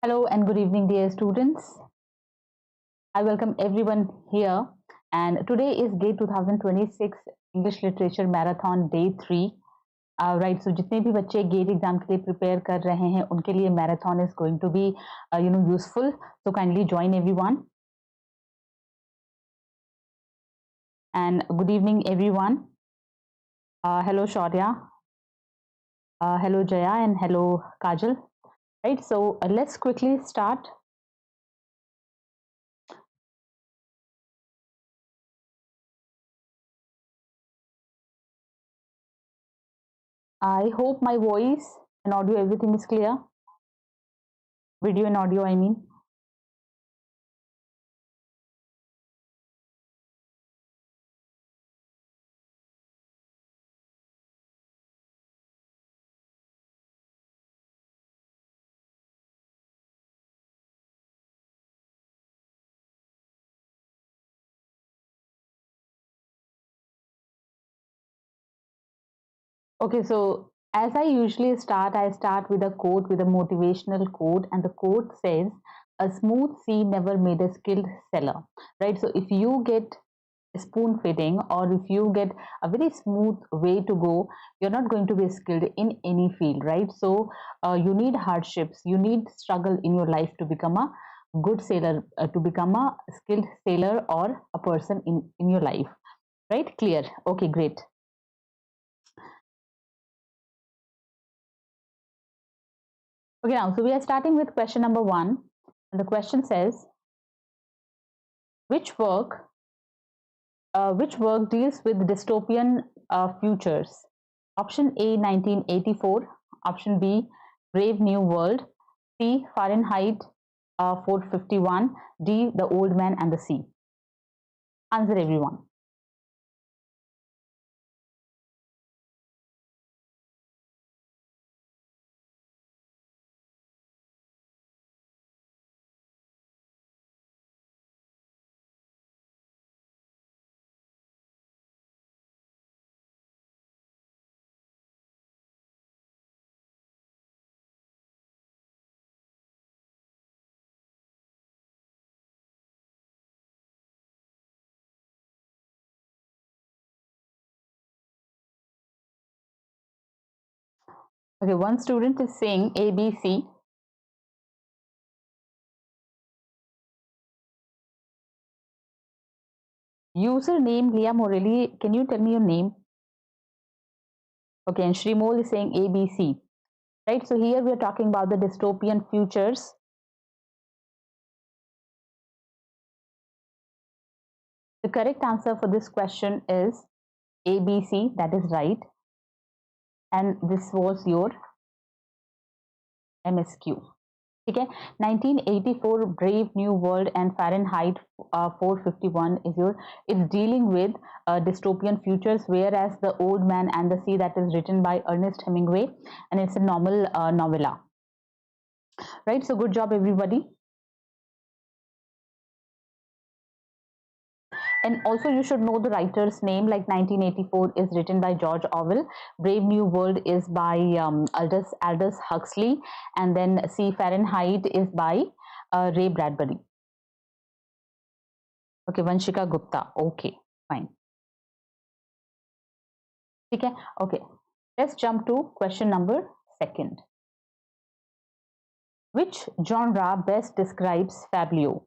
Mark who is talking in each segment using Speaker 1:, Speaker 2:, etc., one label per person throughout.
Speaker 1: Hello and good evening, dear students. I welcome everyone here. And today is GATE 2026 English Literature Marathon Day 3. Right, so जितने भी बच्चे gate exam के लिए prepare कर रहे हैं उनके लिए marathon is going to be useful. So kindly join everyone. And good evening, everyone. Hello, Shaurya. Hello, Jaya, and hello, Kajal. Right, so let's quickly start. I hope my voice and audio, everything is clear. Video and audio, I mean. Okay, so as I usually start, I start with a quote, with a motivational quote, and the quote says, "A smooth sea never made a skilled seller." Right? So if you get spoon feeding, or if you get a very smooth way to go, you're not going to be skilled in any field, right? So you need hardships, you need struggle in your life to become a good sailor, to become a skilled sailor or a person in your life, right? Clear? Okay, great. Okay, now, so we are starting with question number 1. And the question says, which work, which work deals with dystopian futures? Option A, 1984. Option B, Brave New World. C, Fahrenheit 451. D, The Old Man and the Sea. Answer, everyone. Okay, one student is saying A, B, C. Username Leah Morelli, can you tell me your name? Okay, and Shrimol is saying A, B, C. Right, so here we are talking about the dystopian futures. The correct answer for this question is ABC, that is right. And this was your MSQ. Okay, 1984 Brave New World and Fahrenheit 451 is your, it's dealing with dystopian futures, whereas The Old Man and the Sea, that is written by Ernest Hemingway, and it's a normal novella. Right, so good job everybody. And also you should know the writer's name, like 1984 is written by George Orwell, Brave New World is by Aldous Huxley, and then C, Fahrenheit is by Ray Bradbury. Okay, Vanshika Gupta. Okay, fine. Okay, okay. Let's jump to question number 2. Which genre best describes Fablio?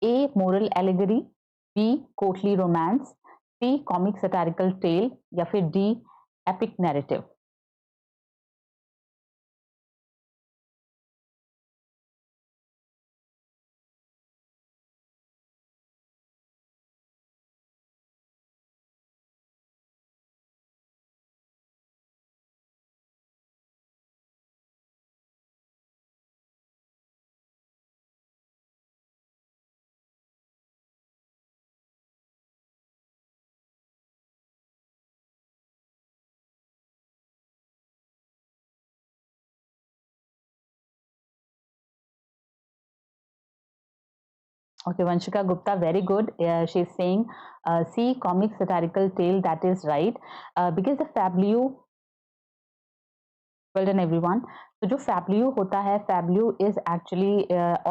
Speaker 1: A, moral allegory. B, courtly romance. C, comic satirical tale. या फिर D, epic narrative. Okay, Vanshika Gupta, very good. She's saying C, comic satirical tale, that is right. Because the Fablio, well done everyone. तो जो fabliau होता है, fabliau is actually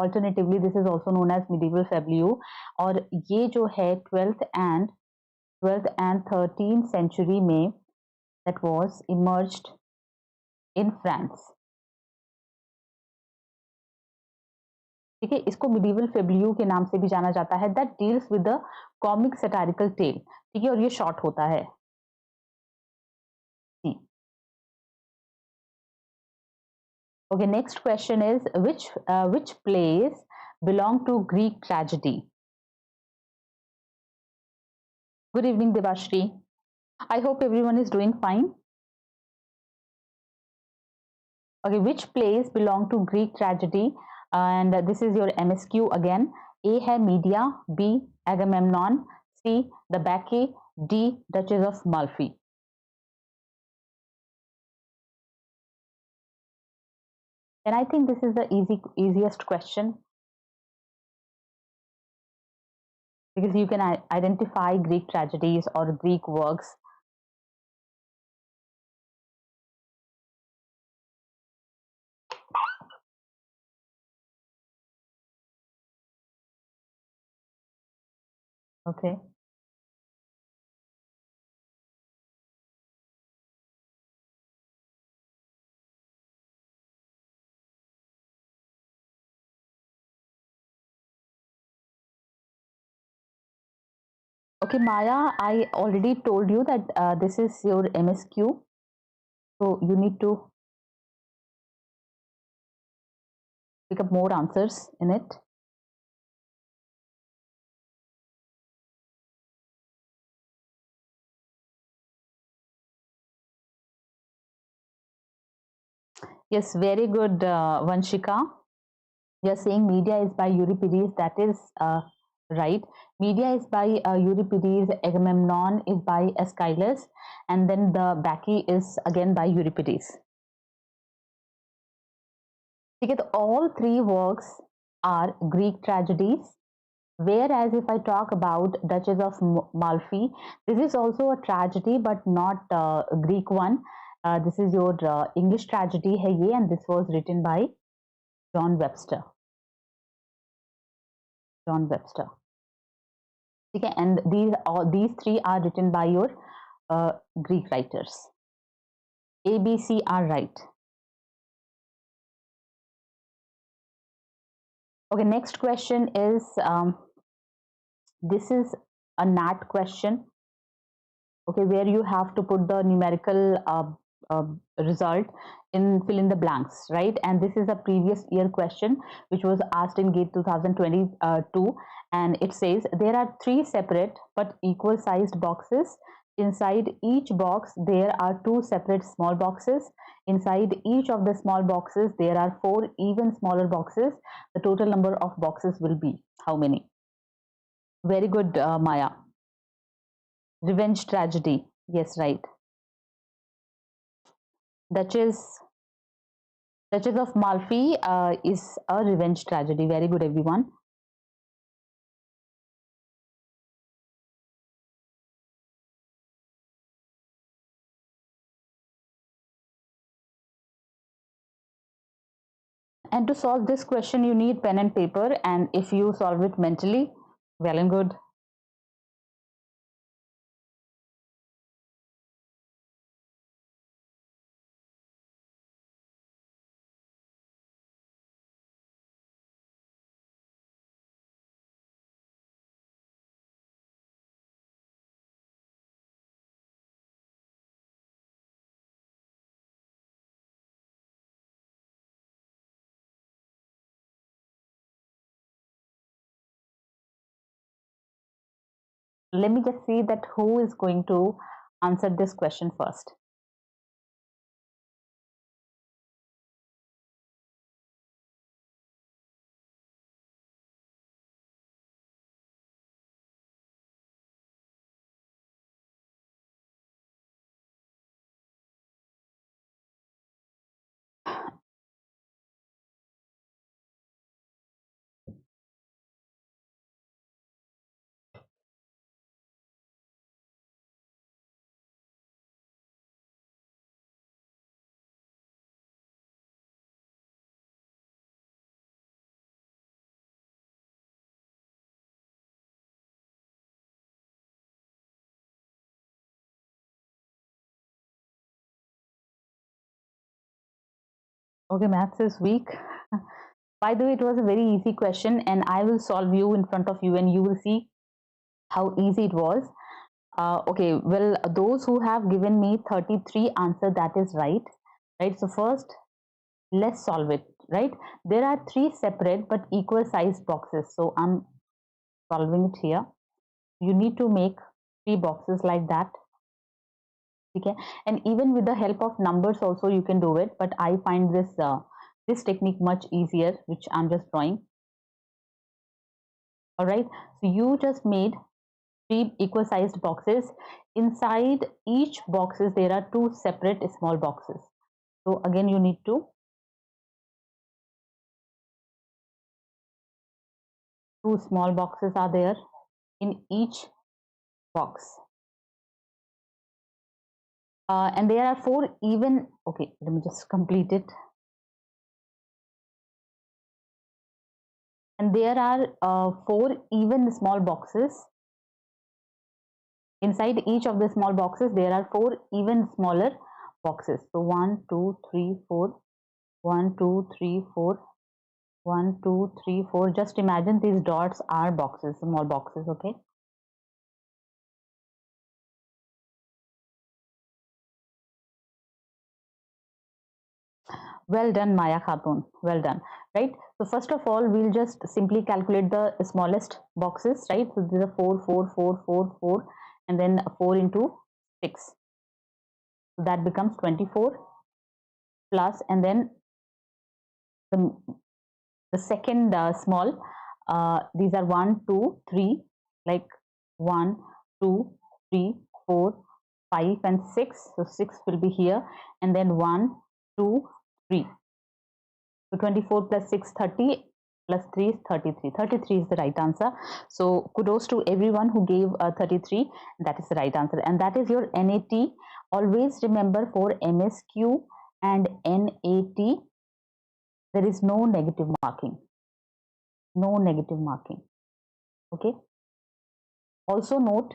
Speaker 1: alternatively this is also known as medieval fabliau, और ये जो है twelfth and 13th century में that was emerged in France. ठीक है, इसको मिडिवल फेब्ल्यू के नाम से भी जाना जाता है, that deals with the comic satirical tale. ठीक है, और ये शॉर्ट होता है। Okay, next question is which plays belong to Greek tragedy? Good evening, Devashri. I hope everyone is doing fine. Okay, which plays belong to Greek tragedy? And this is your MSQ again. A है Medea, B Agamemnon, C the Bacchae, D Duchess of Malfi. And I think this is the easiest question because you can identify Greek tragedies or Greek works. Okay. Okay, Maya, I already told you that this is your MSQ. So you need to pick up more answers in it. Yes, very good, Vanshika. We are saying Medea is by Euripides. That is right. Medea is by Euripides. Agamemnon is by Aeschylus, and then the Bacchae is again by Euripides. Okay, so all three works are Greek tragedies. Whereas if I talk about Duchess of Malfi, this is also a tragedy, but not a Greek one. This is your English tragedy hai ye, and this was written by John Webster. John Webster. Okay, and these three are written by your Greek writers. A, B, C are right. Okay, next question is this is a NAT question. Okay, where you have to put the numerical uh, result in fill in the blanks, right? And this is a previous year question which was asked in GATE 2022, and it says there are three separate but equal sized boxes. Inside each box there are two separate small boxes. Inside each of the small boxes there are four even smaller boxes. The total number of boxes will be how many? Very good, Maya. Revenge tragedy. Yes, right. Duchess Duchess of Malfi is a revenge tragedy. Very good, everyone. And to solve this question, you need pen and paper. And if you solve it mentally, well and good. Let me just see that who is going to answer this question first. Okay, maths is weak. By the way, it was a very easy question, and I will solve you in front of you, and you will see how easy it was. Okay, well, those who have given me 33 answer, that is right. Right. So first, let's solve it. Right. There are three separate but equal sized boxes. So I'm solving it here. You need to make three boxes like that. Okay, and even with the help of numbers also you can do it, but I find this technique much easier, which I'm just drawing. All right, so you just made three equal sized boxes. Inside each boxes there are two separate small boxes. So again you need to, two small boxes are there in each box, and there are four even. Okay, let me just complete it. And there are four even small boxes. Inside each of the small boxes, there are four even smaller boxes. So 1, 2, 3, 4, 1, 2, 3, 4, 1, 2, 3, 4. Just imagine these dots are boxes, small boxes, okay? Well done, Maya Khatun. Well done, right? So first of all, we'll just simply calculate the smallest boxes, right? So these are 4, 4, 4, 4, 4, and then 4 into 6. So that becomes 24 plus, and then the the second small, these are 1, 2, 3, like 1, 2, 3, 4, 5 and 6. So 6 will be here, and then 1, 2, 3. So 24 plus 6, 30, plus 3 is 33. 33 is the right answer. So kudos to everyone who gave 33. That is the right answer, and that is your NAT. Always remember, for MSQ and NAT there is no negative marking. No negative marking. Okay. Also note,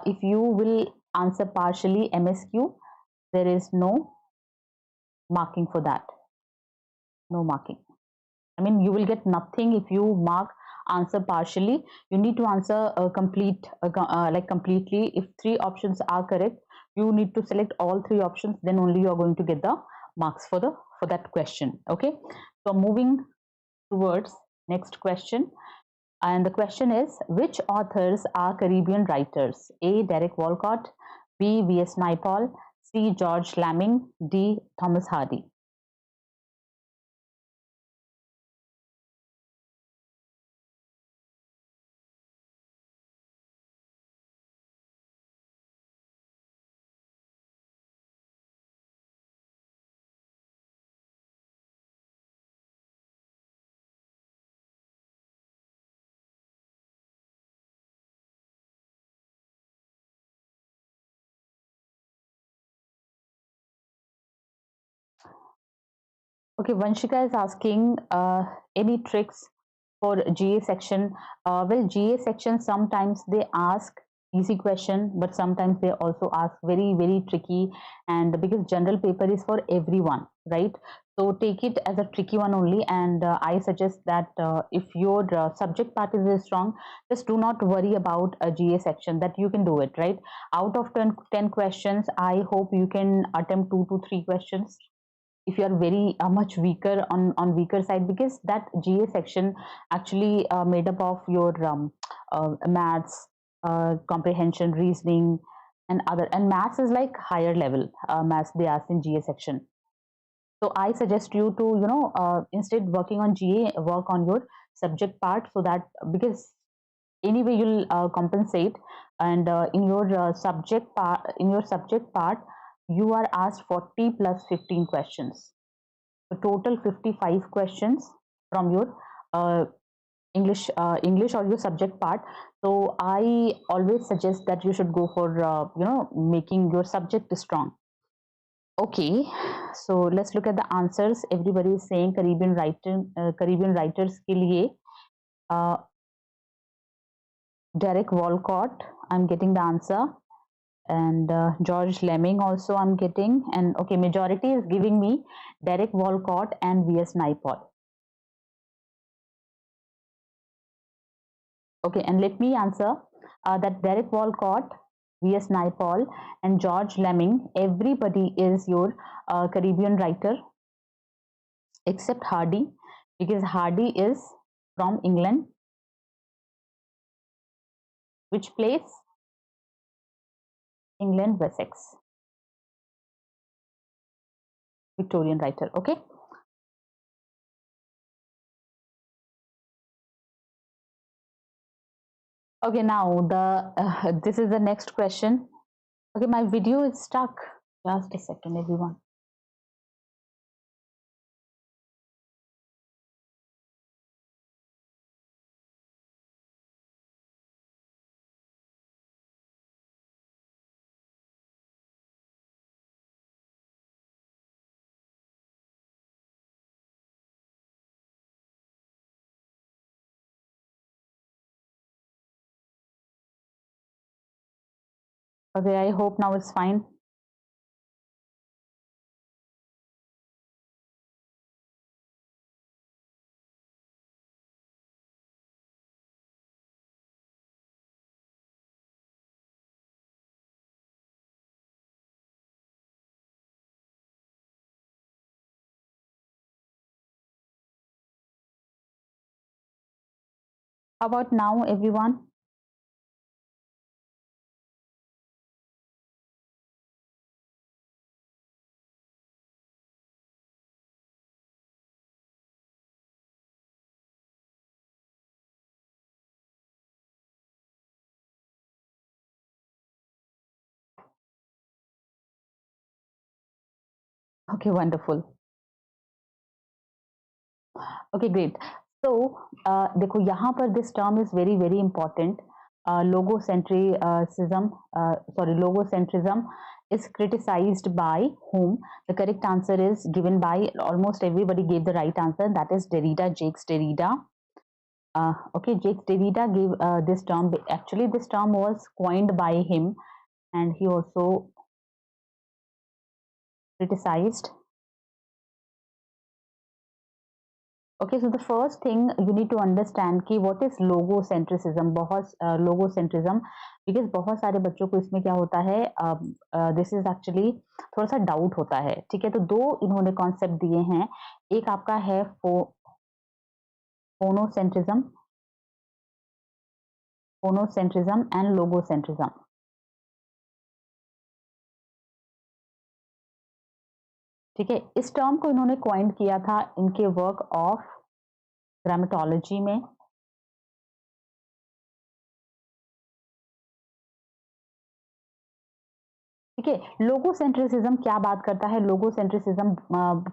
Speaker 1: if you will answer partially MSQ, there is no marking for that. No marking. I mean, you will get nothing if you mark answer partially. You need to answer like completely. If three options are correct, you need to select all three options. Then only you are going to get the marks for that question. Okay. So moving towards next question. And the question is, which authors are Caribbean writers? A. Derek Walcott, B. V.S. Naipaul, C. George Lamming, D. Thomas Hardy. Okay, Vanshika is asking any tricks for GA section. Well, GA section sometimes they ask easy question, but sometimes they also ask very tricky. And because general paper is for everyone, right? So take it as a tricky one only. And I suggest that if your subject part is strong, just do not worry about a GA section. That you can do it, right? Out of 10 questions, I hope you can attempt 2 to 3 questions if you are very much weaker on weaker side, because that GA section actually made up of your maths, comprehension, reasoning, and other. And maths is like higher level maths they ask in GA section. So I suggest you to, instead working on GA, work on your subject part, so that, because anyway you'll compensate. And in your subject part you are asked 40 plus 15 questions, so total 55 questions from your uh, English or your subject part. So I always suggest that you should go for making your subject strong. Okay, so let's look at the answers. Everybody is saying Caribbean writers के लिए uh, Derek Walcott. I'm getting the answer. and George Lemming also I'm getting, and okay, majority is giving me Derek Walcott and V.S. Naipaul. Okay, and let me answer that Derek Walcott, V.S. Naipaul, and George Lemming, everybody is your Caribbean writer except Hardy, because Hardy is from England. Which place? England, Wessex. Victorian writer. Okay. Okay, now this is the next question. Okay, my video is stuck. Just a second, everyone. Okay, I hope now it's fine. How about now, everyone? Okay, wonderful. Okay, great. So देखो यहाँ पर this term is very very important. Logocentrism is criticized by whom? The correct answer is given by almost everybody gave the right answer. That is Derrida, Jacques Derrida. Okay, Jacques Derrida gave this term. Actually, this term was coined by him, and he also criticized. Okay, so the first thing you need to understand कि what is logocentrism, बहुत logocentrism, because बहुत सारे बच्चों को इसमें क्या होता है, this is actually थोड़ा सा डाउट होता है, ठीक है। तो दो इन्होंने कॉन्सेप्ट दिए हैं, एक आपका है फोनोसेंट्रिज्म एंड लोगोसेंट्रिज्म। ठीक है, इस टर्म को इन्होंने कॉइन किया था इनके वर्क ऑफ ग्रामेटोलॉजी में। ठीक है, लोगोसेंट्रिसिज्म क्या बात करता है? लोगोसेंट्रिसिज्म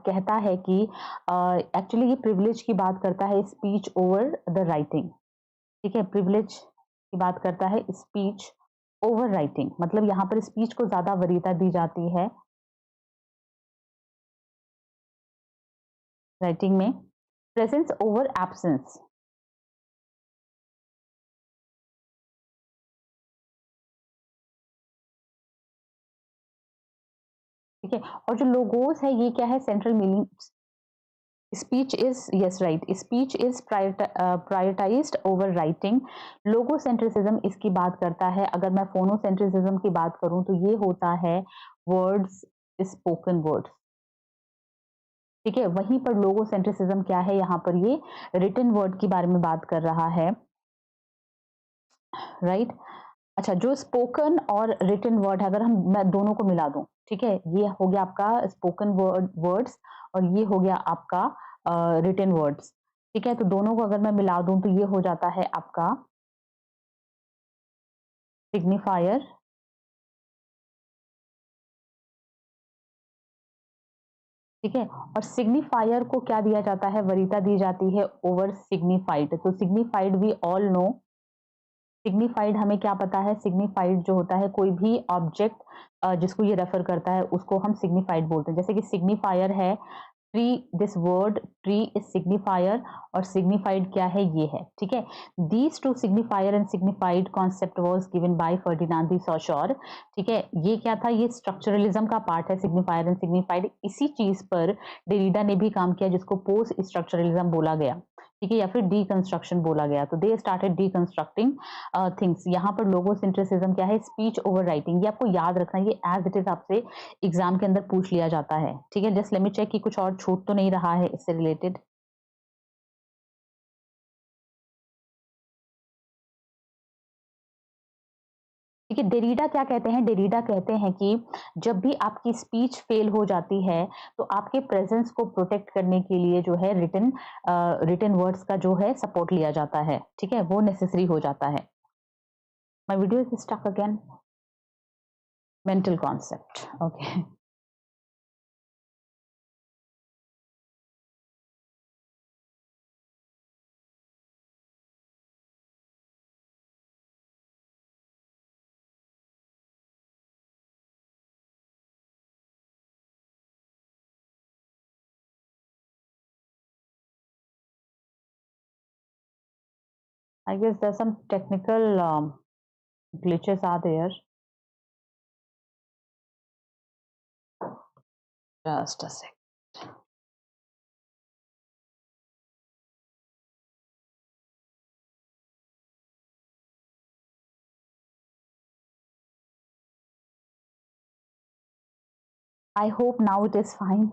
Speaker 1: कहता है कि एक्चुअली ये प्रिविलेज की बात करता है, स्पीच ओवर द राइटिंग। ठीक है, प्रिविलेज की बात करता है, स्पीच ओवर राइटिंग, मतलब यहाँ पर स्पीच को ज्यादा वरीयता दी जाती है राइटिंग में। Presence over absence. ठीक है, और जो लोगोस है ये क्या है? Central meaning. Speech is, yes right, speech is prioritised over writing. Logocentrism इसकी बात करता है। अगर मैं फोनोसेंट्रिसिज्म की बात करूं तो ये होता है वर्ड्स, स्पोकन वर्ड्स। ठीक है, वहीं पर लोगोसेंट्रिसिज्म क्या है? यहाँ पर ये रिटन वर्ड के बारे में बात कर रहा है, राइट। अच्छा, जो स्पोकन और रिटन वर्ड है, अगर मैं दोनों को मिला दूं, ठीक है, ये हो गया आपका स्पोकन वर्ड्स और ये हो गया आपका रिटन वर्ड्स। ठीक है, तो दोनों को अगर मैं मिला दूं तो ये हो जाता है आपका सिग्निफायर। ठीक है, और सिग्निफायर को क्या दिया जाता है? वरीयता दी जाती है ओवर सिग्निफाइड। तो signified we all know, signified हमें क्या पता है? सिग्निफाइड जो होता है कोई भी ऑब्जेक्ट जिसको ये रेफर करता है उसको हम सिग्निफाइड बोलते हैं। जैसे कि सिग्निफायर है tree, this word tree is signifier और सिग्निफाइड क्या है, ये है, ठीक है। These two signifier and signified concept was given by Ferdinand de Saussure, ठीक है। ये क्या था, ये स्ट्रक्चरलिज्म का पार्ट है, सिग्निफायर एंड सिग्निफाइड। इसी चीज पर डेरिडा ने भी काम किया जिसको पोस्ट स्ट्रक्चरलिज्म बोला गया, ठीक है, या फिर डीकंस्ट्रक्शन बोला गया। तो दे स्टार्टेड डीकंस्ट्रक्टिंग थिंग्स। यहाँ पर लोगोसेंट्रिसिज्म क्या है, स्पीच ओवर राइटिंग। ये आपको याद रखना, ये एज इट इज आपसे एग्जाम के अंदर पूछ लिया जाता है, ठीक है। जस्ट लेट मी चेक कि कुछ और छूट तो नहीं रहा है इससे रिलेटेड। ठीक है, डेरिडा क्या कहते हैं, डेरिडा कहते हैं कि जब भी आपकी स्पीच फेल हो जाती है तो आपके प्रेजेंस को प्रोटेक्ट करने के लिए जो है रिटन वर्ड्स का जो है सपोर्ट लिया जाता है, ठीक है, वो नेसेसरी हो जाता है। My video is stuck again. Mental concept, okay. I guess there's some technical glitches are there. Just a sec. I hope now it is fine.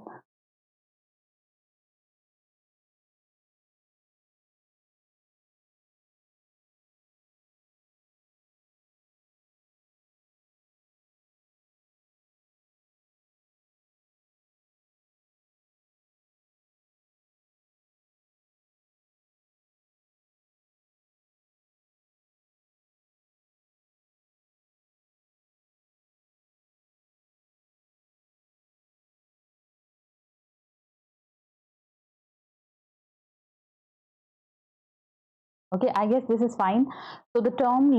Speaker 1: Okay, I guess this is fine. So the term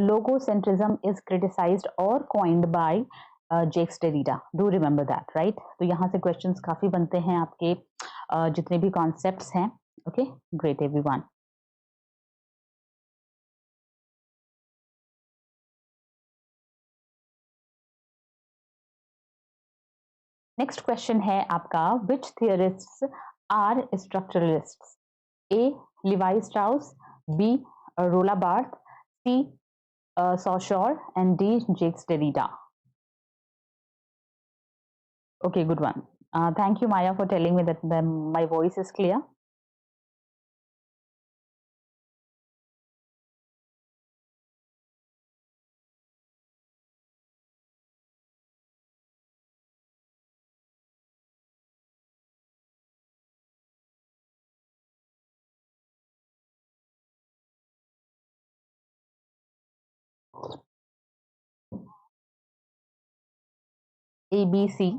Speaker 1: logocentrism is criticized or coined by Jacques Derrida. Do remember that, right? तो यहाँ से questions काफी बनते हैं आपके जितने भी concepts हैं. Okay, great everyone. Next question है आपका, which theorists are structuralists? A. Levi Strauss, B. Rolla Barthes, C. Saussure, and D. Jacques Derrida. Okay, good one. Thank you, Maya, for telling me that my voice is clear. A, B, C.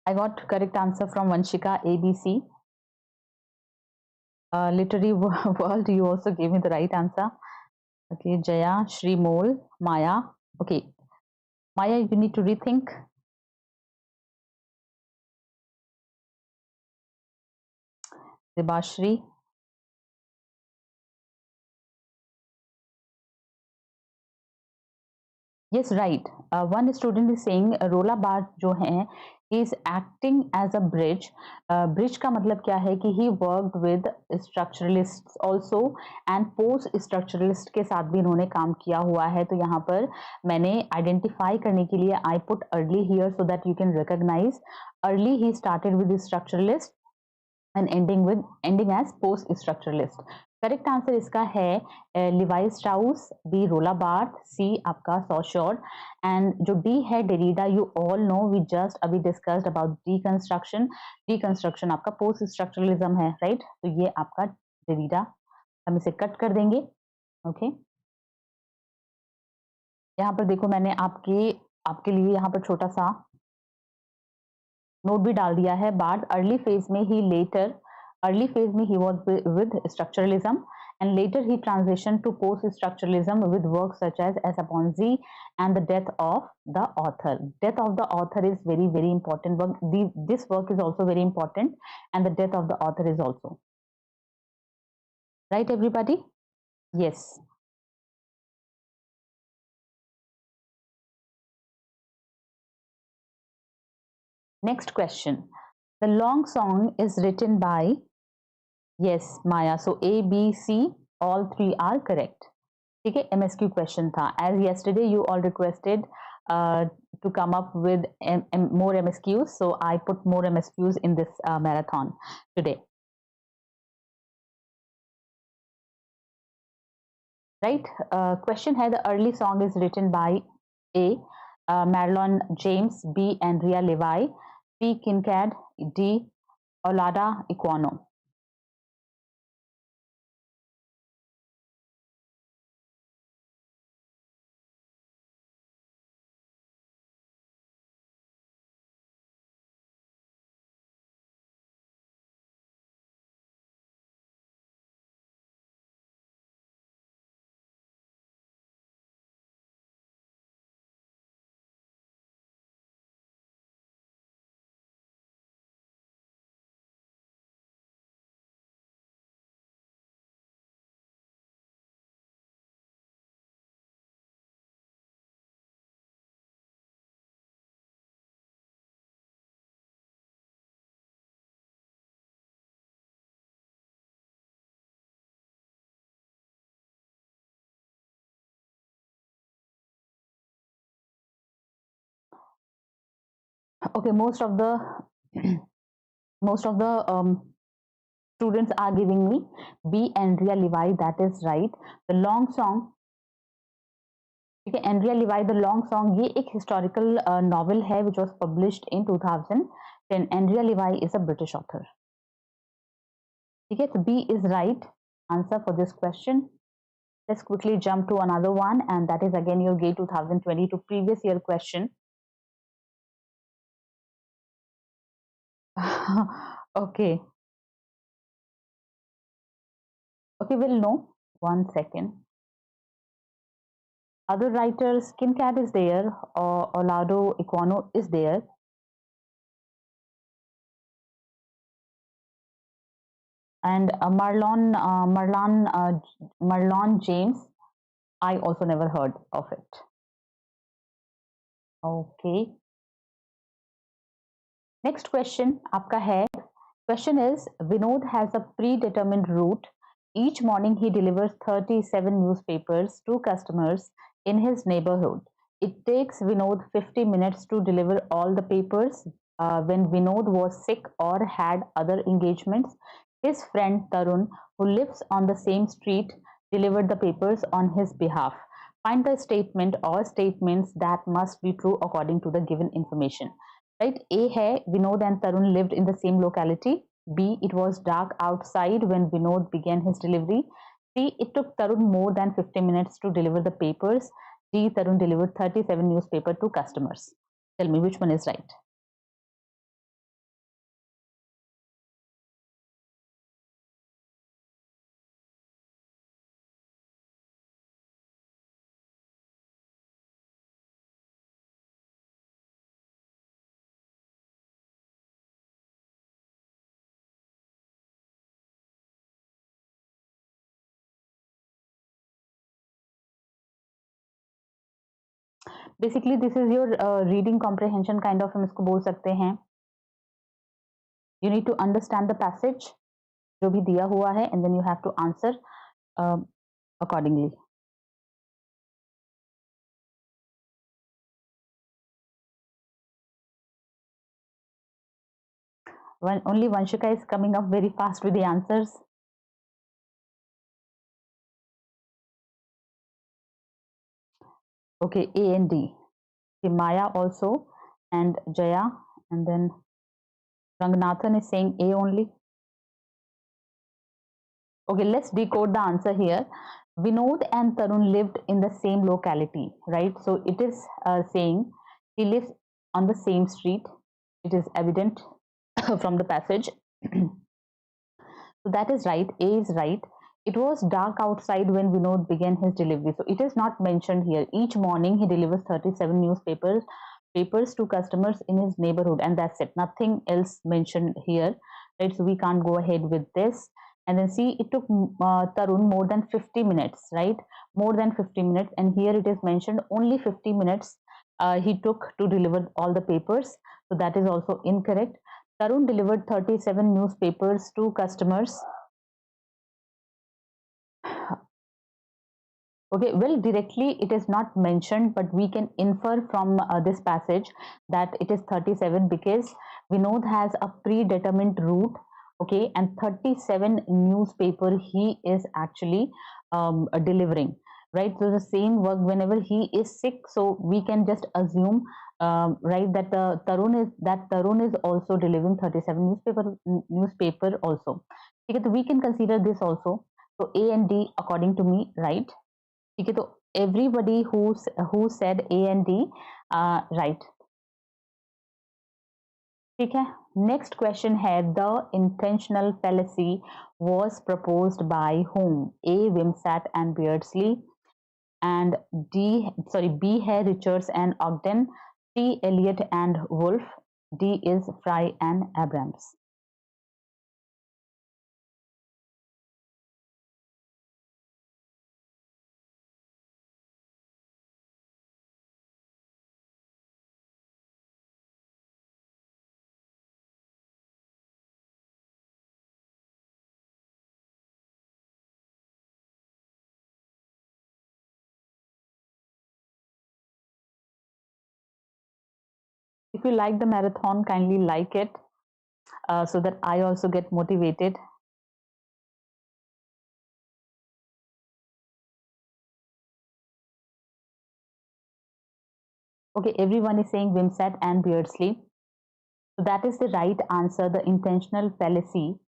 Speaker 1: I got correct answer from Vanshika, A, B, C. Literary world, you also gave me the right answer. Okay, Jaya, Shri Mol, Maya. Okay, Maya, you need to rethink. Debashri. Yes, right. One student is saying Rola Barthes जो है is acting as a bridge. Bridge का मतलब क्या है कि he worked with structuralists also and post structuralist के साथ भी इन्होंने काम किया हुआ है। तो यहाँ पर मैंने identify करने के लिए I put early here so that you can recognize. Early he started with the structuralist and ending as post structuralist. Correct answer इसका है लिवाई स्ट्राउस, बी रोला बार्थ, सी आपका सॉशोर एंड जो डी है Derrida. You all know, we just अभी discussed about deconstruction. Deconstruction आपका post structuralism है, right. तो ये आपका डेरिडा, हम इसे कट कर देंगे। ओके, यहाँ पर देखो मैंने आपके लिए यहाँ पर छोटा सा नोट भी डाल दिया है। बार्थ अर्ली फेज में ही लेटर अर्ली फेज में he was with structuralism and later he transitioned to post-structuralism with works such as S upon Z and the death of the author. Death of the author is very, very important work. This work is also very important, and the death of the author is also. Right, everybody? Yes. Next question. The long song is written by, yes, Maya. So A, B, C, all three are correct. ठीक है, MSQ question था. As yesterday you all requested to come up with more MSQs, so I put more MSQs in this marathon today. Right? Question है, the early song is written by A. Marlon James, B. Andrea Levi, C. Kincaid, D. Olada Equano. Okay, most of the students are giving me B. Andrea Levi. That is right. The long song. ठीक है, Andrea Levy the long song, ये एक historical novel है which was published in 2010. Andrea Levy is a British author. ठीक है, तो B is right answer for this question. Let's quickly jump to another one, and that is again your GATE 2022 previous year question. Okay. Okay, we'll know. One second. Other writers, Kincaid is there, or Olado Equano is there. And Marlon James, I also never heard of it. Okay. Next question आपका है. Question is, Vinod has a predetermined route. Each morning he delivers 37 newspapers to customers in his neighborhood. It takes Vinod 50 minutes to deliver all the papers. When Vinod was sick or had other engagements, his friend Tarun, who lives on the same street, delivered the papers on his behalf. Find the statement or statements that must be true according to the given information. Right? A hai, Vinod and Tarun lived in the same locality. B, it was dark outside when Vinod began his delivery. C, it took Tarun more than 50 minutes to deliver the papers. D, Tarun delivered 37 newspapers to customers. Tell me which one is right. Basically, this is your reading comprehension kind of, हम इसको बोल सकते हैं. You need to understand the passage जो भी दिया हुआ है, and then you have to answer accordingly. Only Vanshika is coming up very fast with the answers. Okay, A and D. Okay, Maya also, and Jaya, and then Ranganathan is saying A only. Okay, let's decode the answer here. Vinod and Tarun lived in the same locality, right? So it is saying he lives on the same street. It is evident from the passage. So that is right. A is right. It was dark outside when Vinod began his delivery. So it is not mentioned here. Each morning he delivers 37 newspapers to customers in his neighborhood, and that's it. Nothing else mentioned here, right? So we can't go ahead with this. And then see, it took Tarun more than 50 minutes, right? More than 50 minutes, and here it is mentioned only 50 minutes he took to deliver all the papers. So that is also incorrect. Tarun delivered 37 newspapers to customers. Okay, well, directly it is not mentioned, but we can infer from this passage that it is 37 because Vinod has a predetermined route, okay, and 37 newspaper he is actually delivering, right? So the same work whenever he is sick, so we can just assume, right, that Tarun is also delivering 37 newspaper also. Okay, so we can consider this also. So A and D, according to me, right? ठीक है तो everybody who said A and D right. ठीक है, next question है the intentional fallacy was proposed by whom? A. Wimsatt and Beardsley, and B है Richards and Ogden, C. Eliot and Wolf, D is Fry and Abrams. If you like the marathon, kindly like it so that I also get motivated. Okay, everyone is saying Wimsatt and Beardsley. So that is the right answer. The intentional fallacy.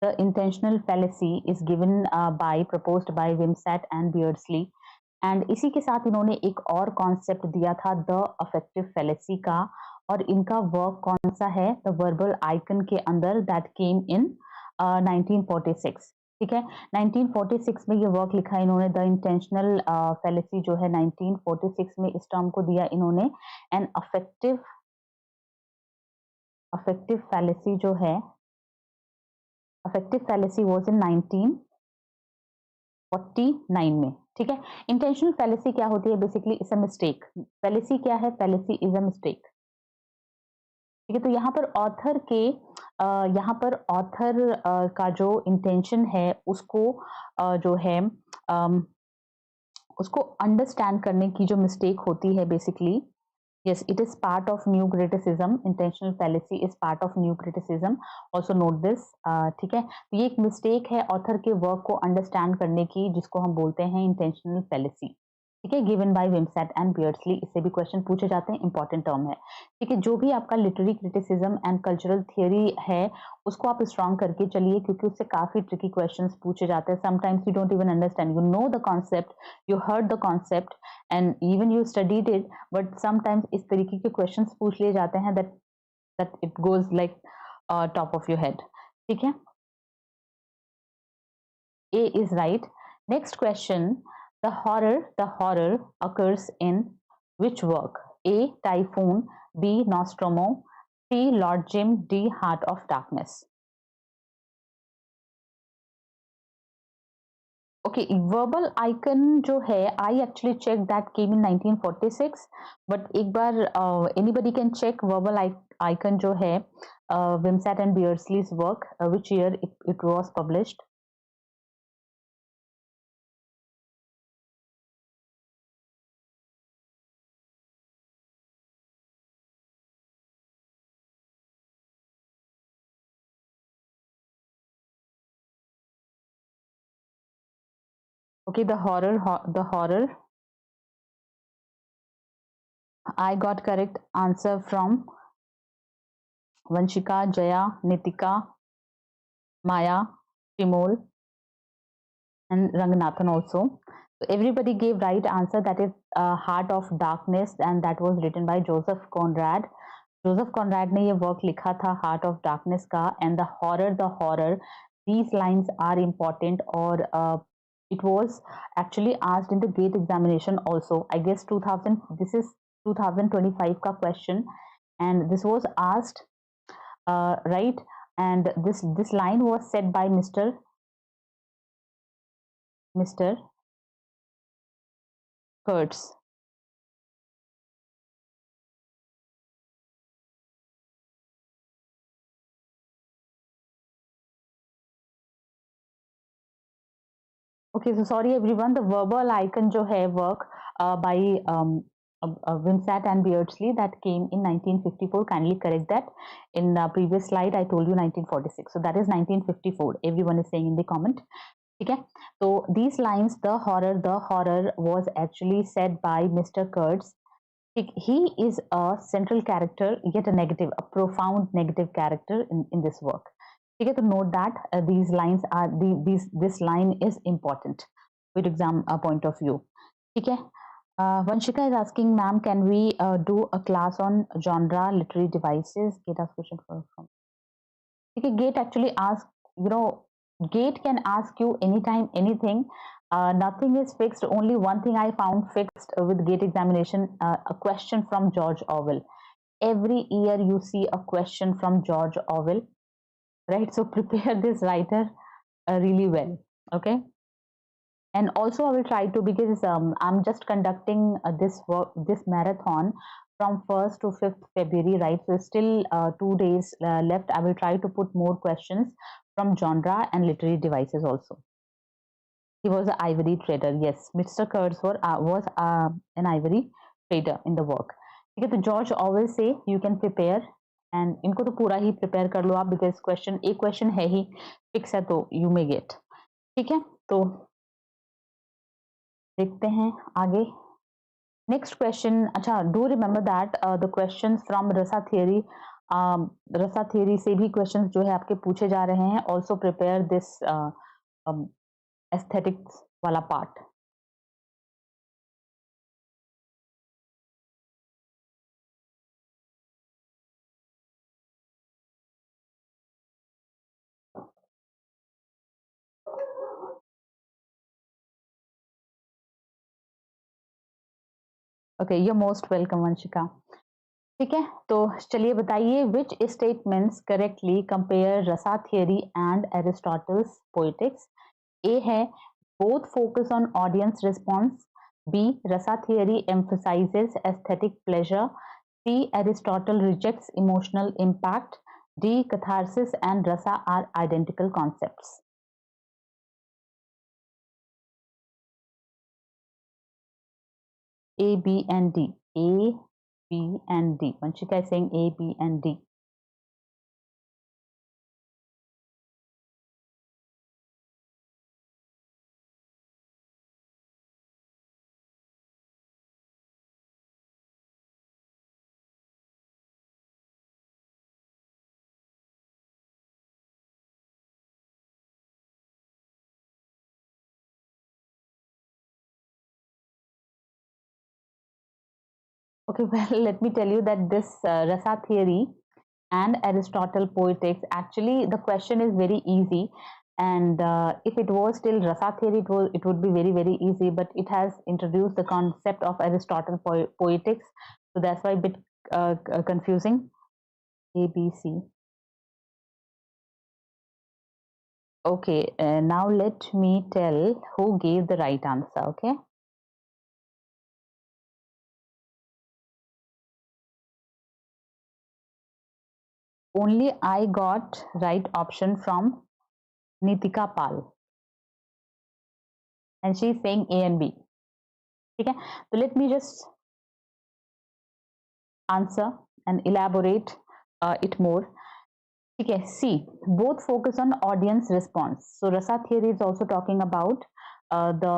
Speaker 1: The intentional fallacy is given by proposed by Wimsatt and Beardsley. And इसी के साथ इन्होंने एक और concept दिया था the affective fallacy का, और इनका वर्क कौन सा है? द वर्बल आइकन के अंदर दैट केम इन 1946. ठीक है, 1946 में ये वर्क लिखा है इन्होंने, द इंटेंशनल फैलेसी जो है 1946 में इस टर्म को दिया इन्होंने. एंड अफेक्टिव फैलेसी जो है, अफेक्टिव फैलेसी वाज इन 1949 में. ठीक है, इंटेंशनल फैलेसी क्या होती है? Basically it's a mistake. Fallacy क्या है? Fallacy is a mistake. ठीक है, तो यहाँ पर ऑथर के का जो इंटेंशन है उसको जो है उसको अंडरस्टैंड करने की जो मिस्टेक होती है basically. Yes, it is part of new criticism. Intentional fallacy is part of new criticism. Also note this. ठीक है, तो ये एक मिस्टेक है ऑथर के वर्क को अंडरस्टैंड करने की, जिसको हम बोलते हैं इंटेंशनल फैलेसी. ठीक है, गिवन बाय विमसैट एंड बियर्डस्ली. इससे भी क्वेश्चन पूछे जाते हैं, इंपॉर्टेंट टर्म है. ठीक है, जो भी आपका literary criticism and cultural theory है उसको आप स्ट्रॉन्ग करके चलिए, क्योंकि उससे काफी ट्रिकी क्वेश्चंस पूछे जाते हैं. Sometimes you don't even understand, you know the concept, you heard the concept and even you studied it, but sometimes इस तरीके के क्वेश्चंस पूछ लिए जाते हैं that it goes like top of your head. ठीक है, A is right. Next question. The horror occurs in which work? A. Typhoon, B. Nostromo, C. Lord Jim, D. Heart of Darkness. Okay, verbal icon जो है, I actually checked that came in 1946, but एक बार anybody can check verbal icon जो है Wimsatt and Beardsley's work, which year it was published. Okay, the horror. I got correct answer from Vanshika, Jaya, Nitika, Maya, Shimol, and Ranganathan also. So everybody gave right answer. That is Heart of Darkness, and that was written by Joseph Conrad. Joseph Conrad ने ये work लिखा था Heart of Darkness का. And the horror these lines are important, or it was actually asked in the gate examination also, I guess 2000, this is 2025 ka question, and this was asked, right? And this line was said by Mr. Kurtz. Okay, so sorry everyone, the verbal icon जो है work by Wimsatt and Beardsley that came in 1954. Kindly correct that. In previous slide, I told you 1946. So that is 1954. Everyone is saying in the comment. Okay. So these lines, the horror was actually said by Mr. Kurtz. He is a central character, yet a profound negative character in this work. You get to note that these lines are this line is important with exam point of view. Okay. Vanshika is asking, ma'am, can we do a class on genre literary devices? Gate ask question from. Okay, Gate actually ask, you know, Gate can ask you anytime anything. Nothing is fixed. Only one thing I found fixed with Gate examination: a question from George Orwell. Every year you see a question from George Orwell, right? So prepare this writer really well. Okay. And also I will try to, because I'm just conducting this marathon from 1st to 5th February, right? So still 2 days left. I will try to put more questions from genre and literary devices also. He was an ivory trader. Yes, Mr. Kurtz was an ivory trader in the work. ठीक है, तो George ऑवेल से you can prepare, and इनको तो पूरा ही prepare कर लो आप, because question एक क्वेश्चन है ही फिक्स है, तो यू मे गेट। ठीक है, तो देखते हैं आगे। नेक्स्ट क्वेश्चन, अच्छा, do remember that the questions from रसा थियरी से भी क्वेश्चंस जो है आपके पूछे जा रहे हैं। ऑल्सो प्रिपेयर दिस एस्थेटिक्स वाला part. Okay, you most welcome Vanshika. ठीक है, तो चलिए बताइए, विच स्टेटमेंट्स करेक्टली कंपेयर रसा थियरी एंड एरिस्टोटल्स पोएटिक्स। ए है both focus on audience response, B rasa theory emphasizes aesthetic pleasure, C Aristotle rejects emotional impact, D catharsis and rasa are identical concepts. A, B and D. A, B and D. Vanshika is saying A, B and D. Okay, well, let me tell you that this rasa theory and Aristotle poetics, actually the question is very easy, and if it was still rasa theory, it would be very easy, but it has introduced the concept of Aristotle poetics, so that's why a bit confusing. A, B, C. Okay, now let me tell who gave the right answer. Okay. Only I got right option from Nitika Pal, and she's saying A and B. Okay, so let me just answer and elaborate it more. Okay, see, both focus on audience response. So rasa theory is also talking about the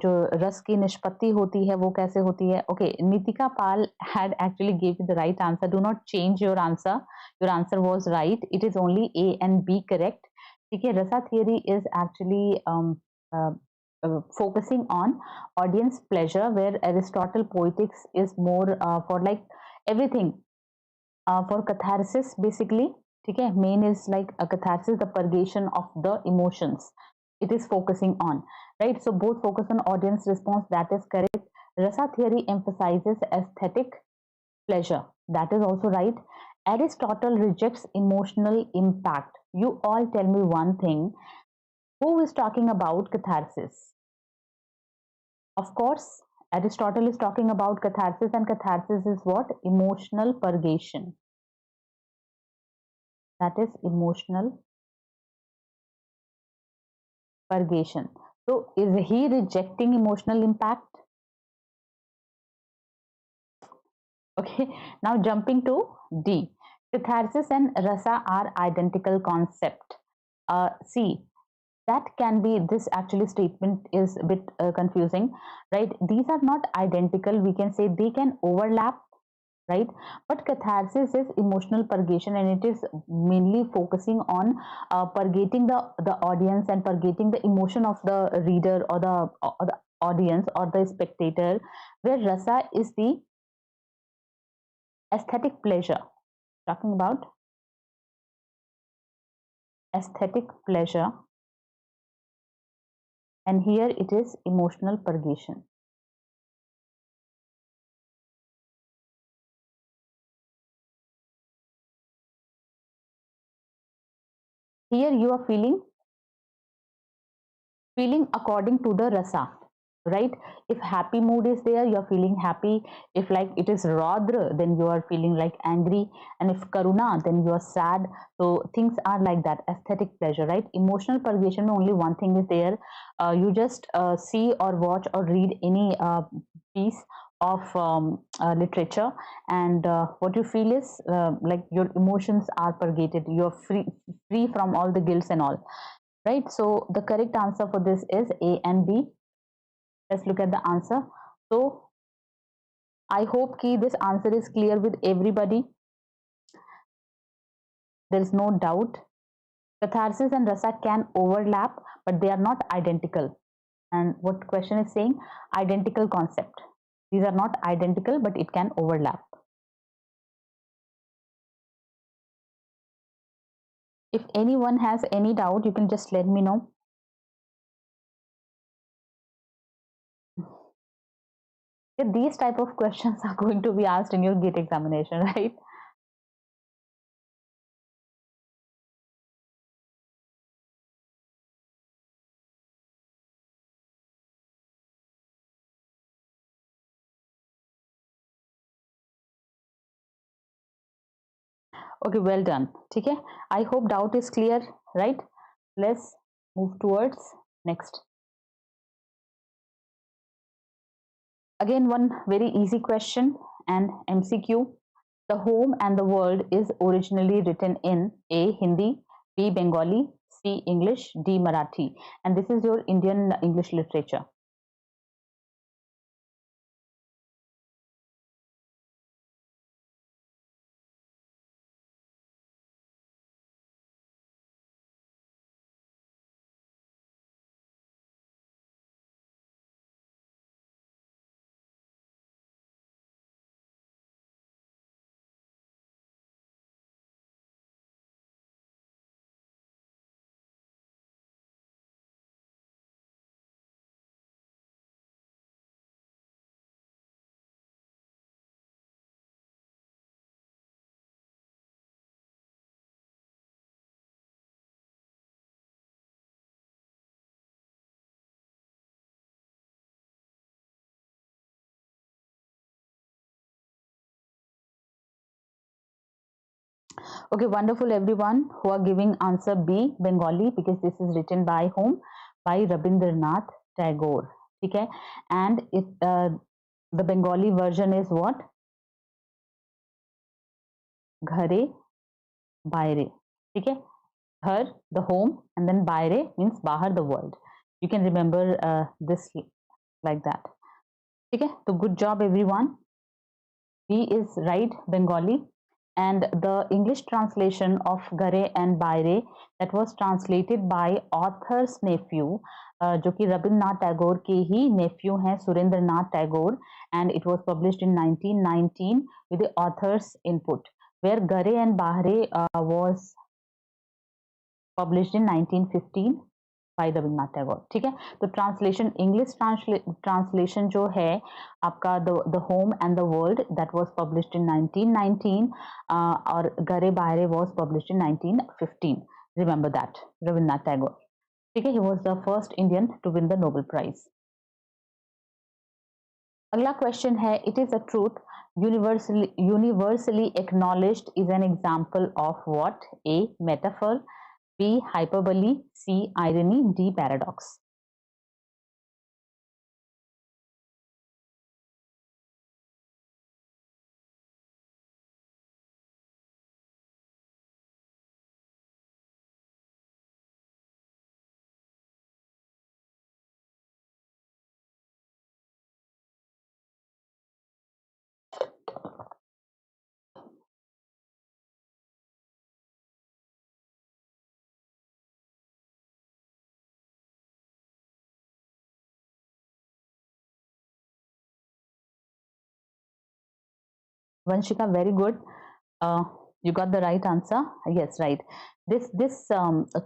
Speaker 1: जो रस की निष्पत्ति होती है वो कैसे होती है. Okay, Nitika Pal had actually gave you the right answer. Do not change your answer. Your answer was right. It is only A and B correct. Okay, rasa theory is actually uh, focusing on audience pleasure, where Aristotle poetics is more for like everything, for catharsis basically. ठीक है. Main is like a catharsis, the purgation of the emotions it is focusing on, right? So both focus on audience response, that is correct. Rasa theory emphasizes aesthetic pleasure, that is also right. Aristotle rejects emotional impact. You all tell me one thing, who is talking about catharsis? Of course, Aristotle is talking about catharsis, and catharsis is what? Emotional purgation. That is emotional purgation. So, is he rejecting emotional impact? Okay, now jumping to D. Catharsis and rasa are identical concept. See, that can be, this actually statement is a bit confusing, right? These are not identical. We can say they can overlap, right? But catharsis is emotional purgation, and it is mainly focusing on purgating the audience and purgating the emotion of the reader, or the audience or the spectator, where rasa is the aesthetic pleasure. Talking about aesthetic pleasure, and here it is emotional purgation. Here you are feeling according to the rasa, right? If happy mood is there, you're feeling happy. If like it is radra, then you are feeling like angry, and if karuna, then you are sad. So things are like that, aesthetic pleasure, right? Emotional purgation, only one thing is there. You just see or watch or read any piece of literature, and what you feel is like your emotions are purgated, you're free from all the guilt and all, right? So the correct answer for this is A and B. Let's look at the answer. So I hope ki this answer is clear with everybody. There is no doubt. Catharsis and rasa can overlap, but they are not identical. And what question is saying? Identical concept. These are not identical, but it can overlap. If anyone has any doubt, you can just let me know. These type of questions are going to be asked in your GATE examination, right? Okay, well done. Okay, I hope doubt is clear, right? Let's move towards next. Again, one very easy question and MCQ. The home and the world is originally written in A. Hindi, B. Bengali, C. English, D. Marathi. And this is your Indian English literature. Okay, wonderful everyone who are giving answer B, Bengali, because this is written by whom? By Rabindranath Tagore. Okay, and the Bengali version is what? Ghare, Baire. Okay, Ghar, the home, and then Baire means Bahar, the world. You can remember this like that. Okay, so good job everyone. B is right, Bengali. And the English translation of Gare and Baire, that was translated by author's nephew, जो कि रविन्द्रनाथ टैगोर के ही nephew हैं, Surendra Nath Tagore, and it was published in 1919 with the author's input. where Gare and Bahare was published in 1915 by Rabindranath Tagore. ठीक है, तो translation, English translation जो है आपका the home and the world, that was published in 1919, और Ghare Baire was published in 1915. Remember that, Rabindranath Tagore. ठीक है, he was the first Indian to win the Nobel prize. अगला क्वेश्चन है, it is a truth universally acknowledged is an example of what? A. Metaphor, B. Hyperbole, C. Irony, D. Paradox. Vanshika, very good. You got the right answer. Yes, right. This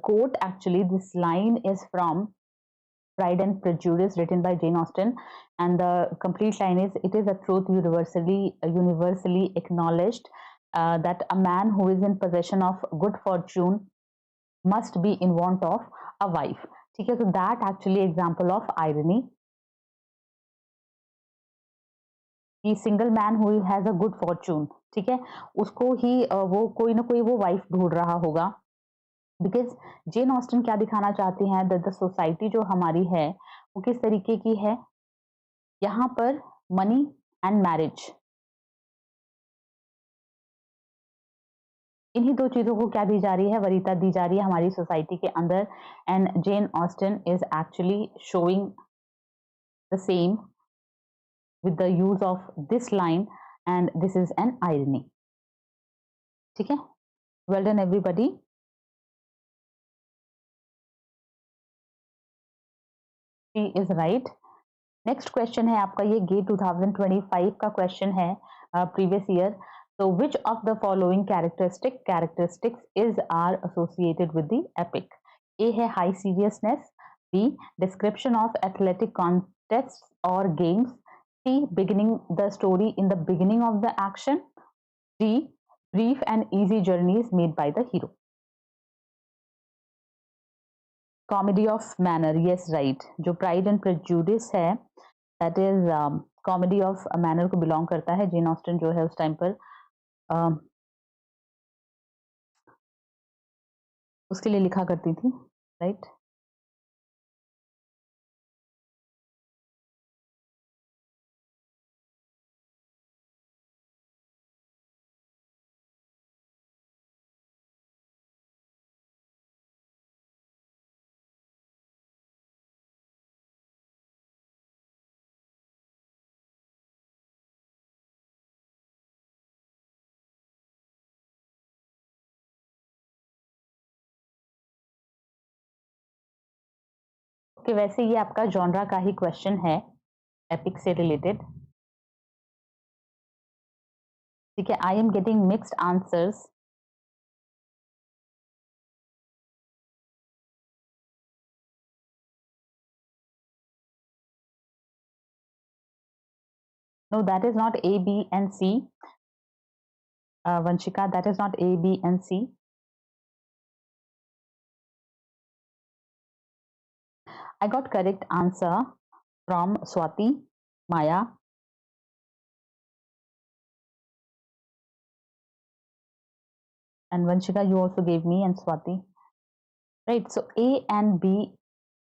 Speaker 1: quote, actually, this line is from Pride and Prejudice, written by Jane Austen, and the complete line is, it is a truth universally acknowledged that a man who is in possession of good fortune must be in want of a wife. ठीक है, so that actually example of irony. कि single man who has a good Fortune, ठीक है, उसको ही वो कोई ना कोई वो वाइफ ढूंढ रहा होगा. बिकॉज जेन ऑस्टन क्या दिखाना चाहती हैं, दैट द सोसाइटी जो हमारी है वो किस तरीके की है. यहाँ पर मनी एंड मैरिज, इन्हीं दो चीजों को क्या दी जा रही है, वरीयता दी जा रही है हमारी सोसाइटी के अंदर. And Jane Austen is actually showing the same with the use of this line, and this is an irony. ठीक है, well done everybody. C is right. Next question है आपका, ये गेट 2025 का क्वेश्चन है, प्रीवियस ईयर. तो which of the following characteristics is are associated with the epic. A है high seriousness, B description of athletic contest और games, C. beginning the story in the beginning of the action, D. brief and easy journeys made by the hero. Comedy of manner, yes, right. जो Pride and Prejudice है, that is comedy of manner को belong करता है. Jane Austen जो है उस time पर उसके लिए लिखा करती थी, right? कि वैसे ये आपका जॉनरा का ही क्वेश्चन है, एपिक से रिलेटेड. ठीक है, I am getting mixed answers. No, that is not A, B, and C. Vanshika, that is not A, B, and C. I got correct answer from Swati, Maya, and Vanshika, you also gave me, and Swati. Right, so A and B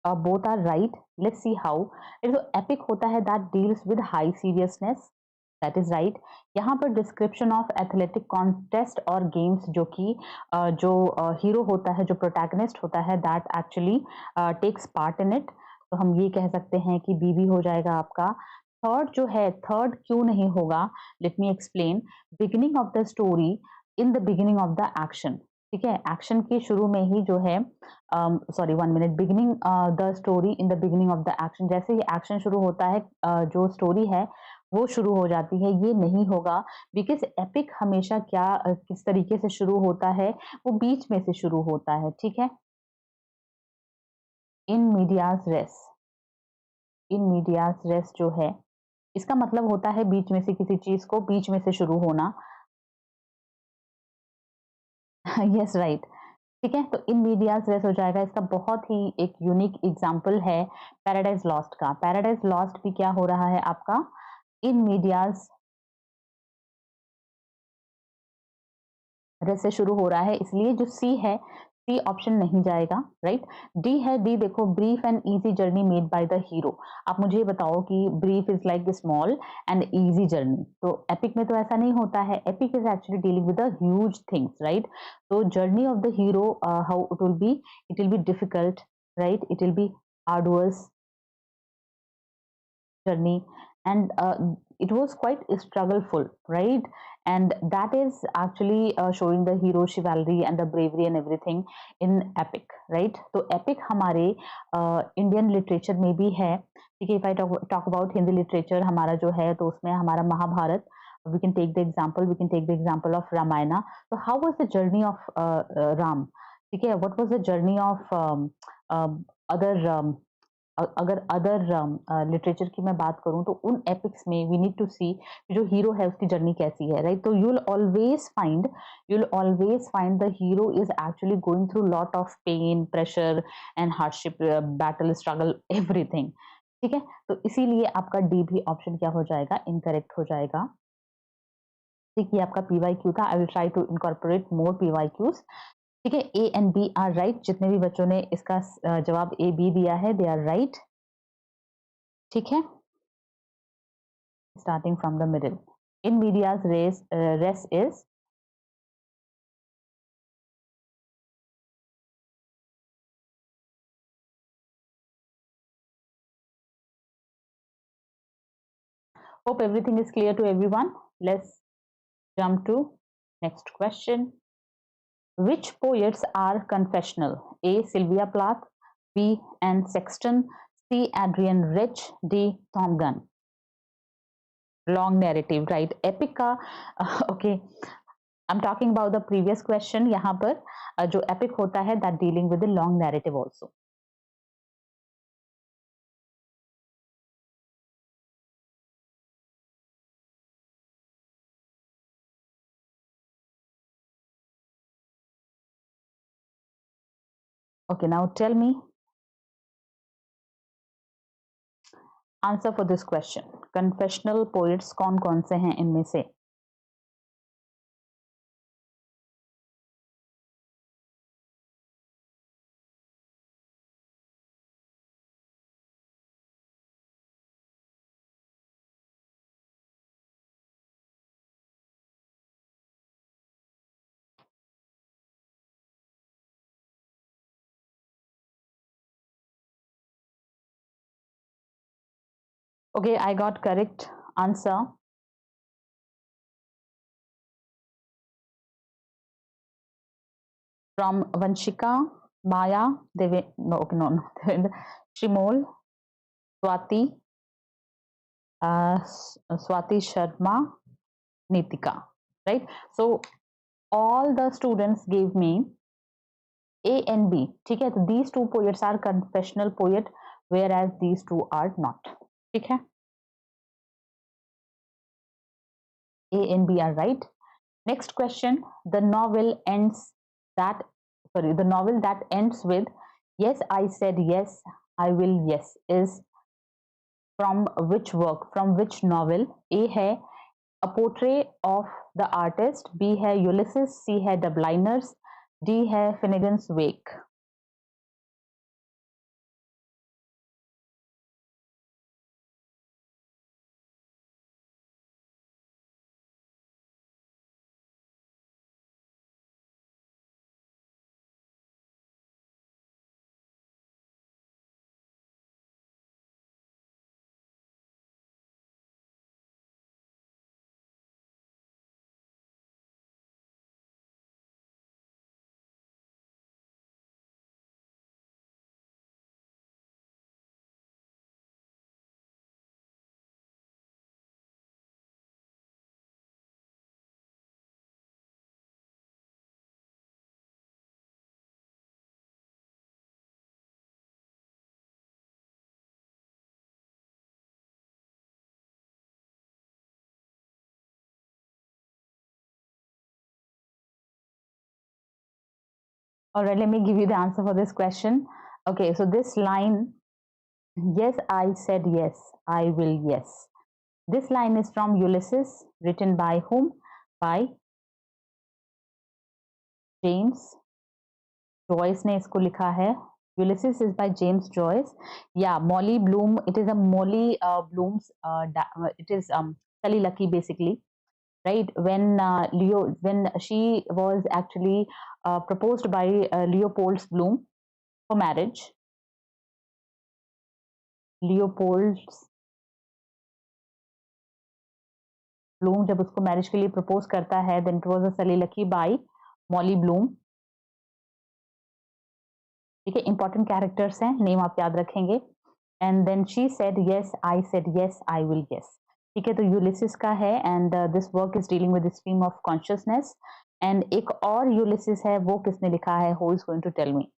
Speaker 1: both are right. Let's see how. So epic होता है that deals with high seriousness. That is right. यहाँ पर description of athletic contest और games जो कि जो hero होता है, जो protagonist होता है, that actually takes part in it. तो हम ये कह सकते हैं कि B भी हो जाएगा आपका. थर्ड जो है, थर्ड क्यों नहीं होगा, let me explain. Beginning of the story in the beginning of the action. ठीक है, एक्शन के शुरू में ही जो है, sorry 1 minute, beginning the story in the beginning of the action. जैसे ही एक्शन शुरू होता है, जो स्टोरी है वो शुरू हो जाती है, ये नहीं होगा। बिकॉज़ एपिक हमेशा क्या किस तरीके से शुरू होता है, वो बीच में से शुरू होता है, ठीक है? इन मीडियास रेस, इन मीडियास रेस जो है, इसका मतलब होता है बीच में से किसी चीज़ को बीच में से शुरू होना। यस राइट, ठीक है? तो इन मीडियास रेस हो जाएगा। इसका बहुत ही एक यूनिक एग्ज़ाम्पल है पैराडाइज़ लॉस्ट का। पैराडाइज़ लॉस्ट भी क्या हो रहा है आपका इन मीडियास रे से शुरू हो रहा है, इसलिए जो सी है, सी ऑप्शन नहीं जाएगा, राइट? डी है, डी देखो brief and easy journey made by the hero. आप मुझे ये बताओ कि brief is like small and easy journey, तो एपिक में तो ऐसा नहीं होता है। Epic is actually dealing with the huge things, right? तो journey of the hero how it will be difficult, right? It will be arduous journey and it was quite struggleful, right? And that is actually showing the hero chivalry and the bravery and everything in epic, right? तो epic हमारे Indian literature में भी है, ठीक है? If I talk about Hindi literature हमारा जो है, तो उसमें हमारा Mahabharat, we can take the example, we can take the example of Ramayana. So how was the journey of Ram, ठीक है? What was the journey of other अगर अदर लिटरेचर की मैं बात करूँ, तो उन एपिक्स में वी नीड टू सी जो हीरो है उसकी जर्नी कैसी है, राइट? तो you will always find the hero is actually going through lot of pain, pressure and hardship, battle, struggle, everything, ठीक है? तो इसीलिए आपका डी भी ऑप्शन क्या हो जाएगा, इनकरेक्ट हो जाएगा। ठीक है, आपका पीवाई क्यू था। I will try to incorporate more PY Qs, ठीक है? A and B are right. जितने भी बच्चों ने इसका जवाब ए बी दिया है, दे आर राइट, ठीक है? Starting from the middle. In medias res is hope everything is clear to everyone. Let's jump to next question. Which poets are confessional? A. Sylvia Plath, B. Anne Sexton, C. Adrian Rich, D. Tom Gunn. Long narrative, right? Epic का okay. I'm talking about the previous question. यहाँ पर जो epic होता है that dealing with the long narrative also. Okay, now tell me answer for this question. Confessional poets कौन कौन से हैं इनमें से? Okay, I got correct answer. From Vanshika, Maya, no, okay, no, Shimol, Swati, Swati Sharma, Nitika, right? So all the students gave me A and B. ठीक है, तो these two poets are confessional poet, whereas these two are not. ठीक है, A and B are right. Next question. The novel ends that the novel that ends with yes, I said yes, I will yes is from which work, from which novel? A है A Portrait of the Artist, B है Ulysses, C है Dubliners, D है Finnegan's Wake. All right, let me give you the answer for this question. Okay, so this line, yes, I said yes, I will yes. This line is from Ulysses, written by whom? By James Joyce ने इसको लिखा है. Ulysses is by James Joyce. Yeah, Molly Bloom. It is a Molly Bloom's. It is Sally Lucky basically, right? When she was actually proposed by Leopold Bloom for marriage. Leopold Bloom जब उसको marriage के लिए propose करता है, then it was a Sally Lucky by Molly Bloom. ठीक है, important characters हैं, name आप याद रखेंगे. And then she said yes, I said yes, I will yes. ठीक है, तो यूलिसिस का है and this work is dealing with the stream of consciousness. And एक और यूलिसिस है, वो किसने लिखा है? Who is going to tell me?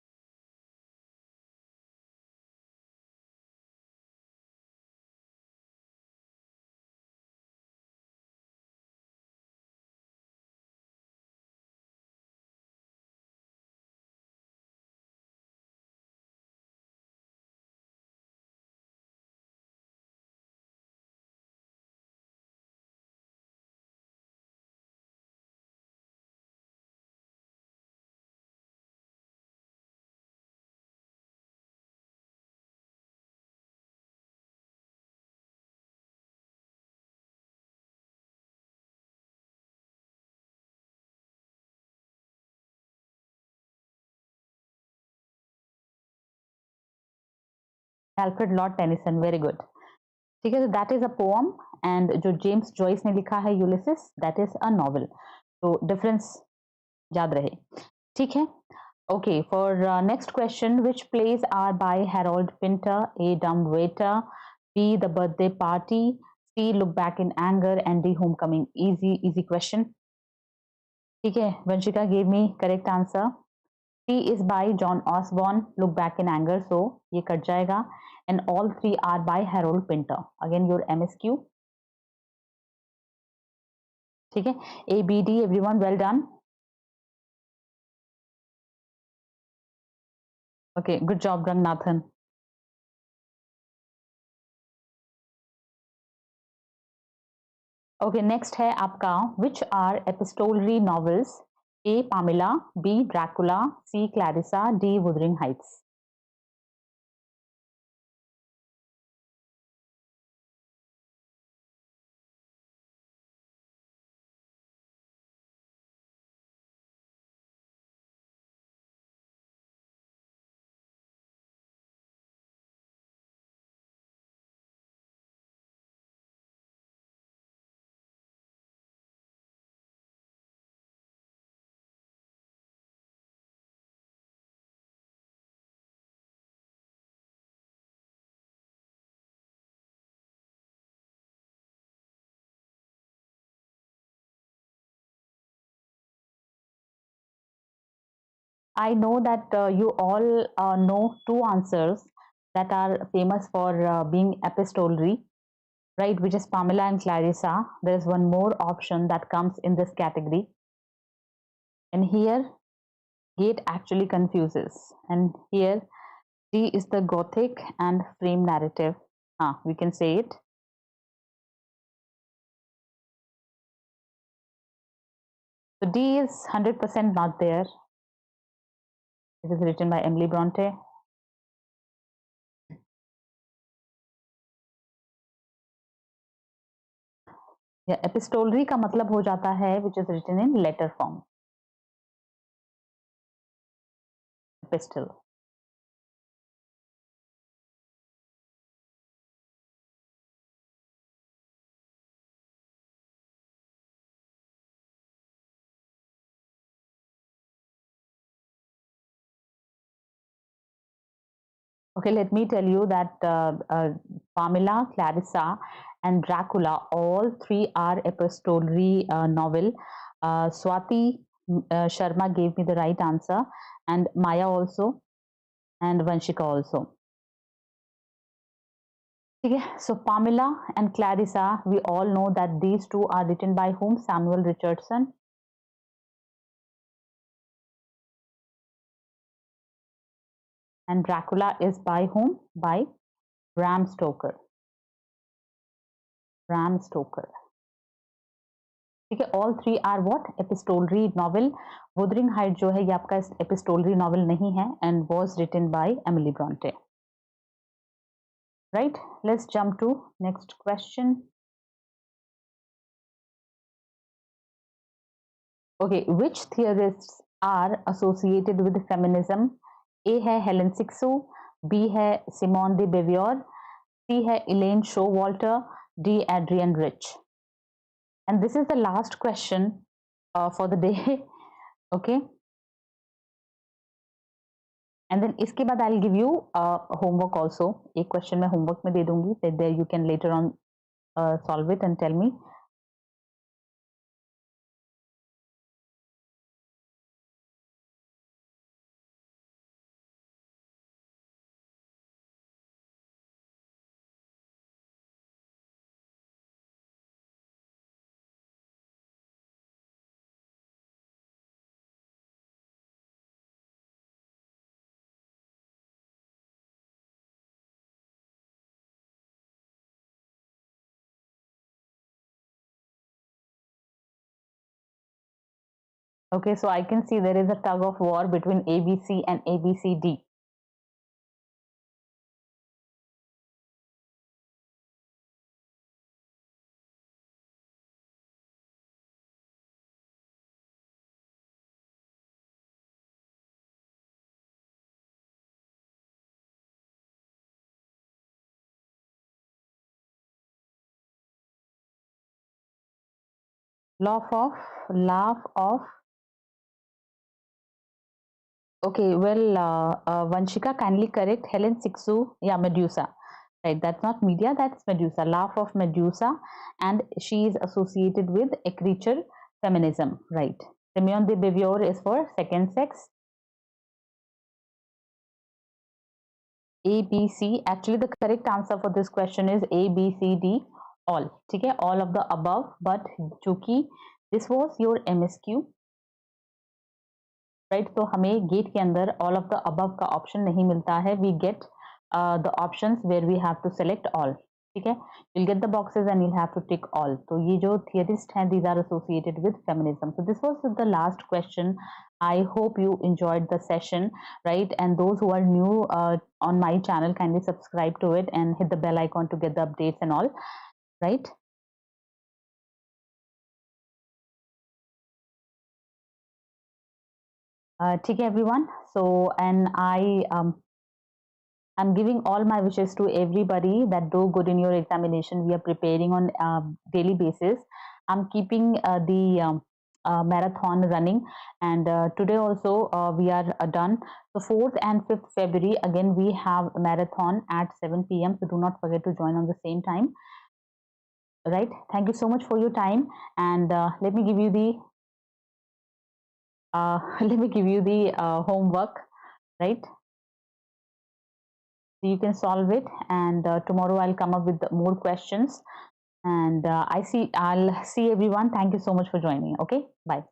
Speaker 1: Alfred Lord Tennyson. Very good. ठीक है, तो that is a poem. And जो जेम्स जॉयस ने लिखा है Ulysses, that is a novel. तो डिफरेंस याद रहे. ठीक है. Okay, for next question, which plays are by Harold Pinter? A. Dumb Waiter, B. The Birthday Party, C. Look Back in Anger, and D. Homecoming. Easy question. ठीक है, Vanshika gave me correct answer. C is by John Osborne. Look Back in Anger. So ये cut जाएगा. And all three are by Harold Pinter. Again, your MSQ. ठीक है, A, B, D. Everyone, well done. Okay, good job, Rangnathan. Okay, next है आपका which are epistolary novels? A Pamela, B Dracula, C Clarissa, D Wuthering Heights. I know that you all know two answers that are famous for being epistolary, right? Which is Pamela and Clarissa. There is one more option that comes in this category, and here Gate actually confuses. And here D is the Gothic and frame narrative. We can say it. So D is 100% not there. It is written by Emily Bronte. Yeah, epistolary का मतलब हो जाता है which is written in letter form. Epistle. Okay, let me tell you that Pamela, Clarissa, and Dracula, all three are epistolary novel. Swati Sharma gave me the right answer, and Maya also, and Vanshika also. Okay, so Pamela and Clarissa, we all know that these two are written by whom? Samuel Richardson. And Dracula is by whom? By Bram Stoker. Bram Stoker. ठीक है, all three are what? Epistolary novel. Wuthering Heights जो है ये आपका epistolary novel नहीं है and was written by Emily Bronte. Right? Let's jump to next question. Okay, which theorists are associated with feminism? A है Helen Sixu, B है Simone de Beauvoir, C है Elaine Showalter, D Adrienne Rich. And this is the last question for the day. Okay. And then इसके बाद I'll give you homework also. एक question मैं homework में दे दूंगी. That there you can later on solve it and tell me. Okay, so I can see there is a tug of war between ABC and ABCD. Laugh of. Okay, well, Vanshika, kindly correct Helen Sixu. Yeah, Medusa. Right, that's not media, that's Medusa. Laugh of Medusa, and she is associated with a creature feminism. Right. Simeon de Beauvoir is for second sex. A, B, C. Actually, the correct answer for this question is A, B, C, D, all. ठीक है, all of the above. But चूंकि this was your MSQ, right? तो हमें gate के अंदर all of the above का option नहीं मिलता है. We get the options where we have to select all. ठीक है, you'll get the boxes and you'll have to tick all. तो ये जो theorists हैं, these are associated with feminism. So this was the last question. I hope you enjoyed the session, right? And those who are new on my channel, kindly subscribe to it and hit the bell icon to get the updates and all, right? ठीक है everyone. So and I'm giving all my wishes to everybody that do good in your examination. We are preparing on daily basis. I'm keeping the marathon running, and today also we are done. So 4th and 5th February again we have a marathon at 7 p.m. So do not forget to join on the same time. Right? Thank you so much for your time, and let me give you the homework, right? So you can solve it, and tomorrow I'll come up with more questions. And I'll see everyone. Thank you so much for joining. Okay, bye.